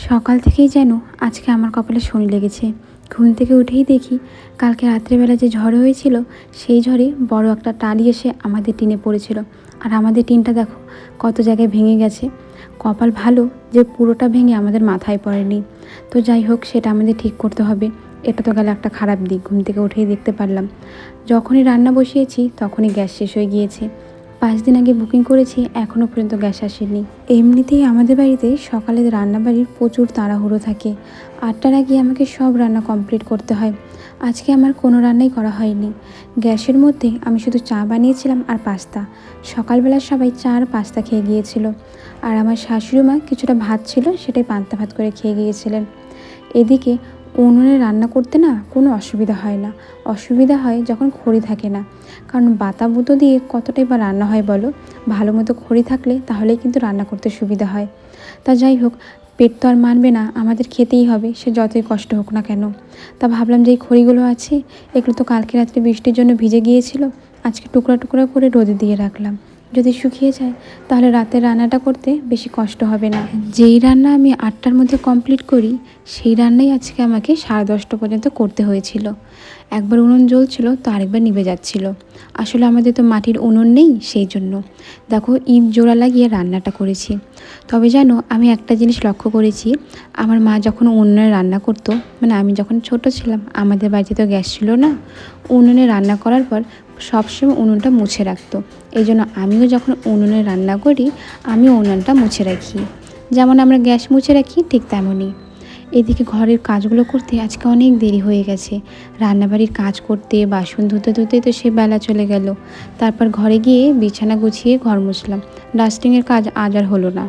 সকাল থেকেই যেন আজকে আমার কপালে শনি লেগেছে। ঘুম থেকে উঠেই দেখি কালকে রাত্রেবেলা যে ঝড় হয়েছিল সেই ঝড়ে বড় একটা টালি এসে আমাদের টিনে পড়েছিল। আর আমাদের টিনটা দেখো কত জায়গায় ভেঙে গেছে। কপাল ভালো যে পুরোটা ভেঙে আমাদের মাথায় পড়েনি। তো যাই হোক, সেটা আমাদের ঠিক করতে হবে। এটা তো গেল একটা খারাপ দিক। ঘুম থেকে উঠেই দেখতে পারলাম যখনই রান্না বসিয়েছি তখনই গ্যাস শেষ হয়ে গিয়েছে। 5 দিন আগে বুকিং করেছি, এখনও পর্যন্ত গ্যাস আসেনি। এমনিতেই আমাদের বাড়িতে সকালে রান্নাবাড়ির প্রচুর তাড়াহুড়ো থাকে। 8টার আগে আমাকে সব রান্না কমপ্লিট করতে হয়। আজকে আমার কোনো রান্নাই করা হয়নি। গ্যাসের মধ্যে আমি শুধু চা বানিয়েছিলাম আর পাস্তা। সকালবেলা সবাই চা আর পাস্তা খেয়ে গিয়েছিল। আর আমার শাশুড়ি মা কিছুটা ভাত ছিল, সেটাই পান্তা ভাত করে খেয়ে গিয়েছিলেন। এদিকে উনুনে রান্না করতে না কোনো অসুবিধা হয় না। অসুবিধা হয় যখন খড়ি থাকে না। কারণ বাতা বুতো দিয়ে কতটাই বা রান্না হয় বলো। ভালো মতো খড়ি থাকলে তাহলেই কিন্তু রান্না করতে সুবিধা হয়। তা যাই হোক, পেট তো আর মানবে না, আমাদের খেতেই হবে, সে যতই কষ্ট হোক না কেন। তা ভাবলাম যে এই খড়িগুলো আছে, এগুলো তো কালকে রাত্রে বৃষ্টির জন্য ভিজে গিয়েছিল, আজকে টুকরা টুকরা করে রোদে দিয়ে রাখলাম। যদি শুকিয়ে যায় তাহলে রাতে রান্নাটা করতে বেশি কষ্ট হবে না। যেই রান্না আমি 8টার মধ্যে কমপ্লিট করি সেই রান্নাই আজকে আমাকে 10:30 পর্যন্ত করতে হয়েছিল। একবার উনুন জ্বলছিল তো আরেকবার নিভে যাচ্ছিল। আসলে আমাদের তো মাটির উনুন নেই, সেই জন্য দেখো ইট জোড়া লাগিয়ে রান্নাটা করেছি। তবে জানো, আমি একটা জিনিস লক্ষ্য করেছি, আমার মা যখন উনুনে রান্না করতো, মানে আমি যখন ছোট ছিলাম, আমাদের বাড়িতে তো গ্যাস ছিল না, উনুনে রান্না করার পর সবসময় উনুনটা মুছে রাখতো। এই জন্য আমিও যখন উনুনে রান্না করি আমিও উনুনটা মুছে রাখি। যেমন আমরা গ্যাস মুছে রাখি ঠিক তেমনই। এদিকে ঘরের কাজগুলো করতে আজকে অনেক দেরি হয়ে গেছে। রান্নাবাড়ির কাজ করতে, বাসন ধুতে ধুতে তো সে বেলা চলে গেল। তারপর ঘরে গিয়ে বিছানা গুছিয়ে ঘর মুছলাম। ডাস্টিংয়ের কাজ আজ আর হলো না।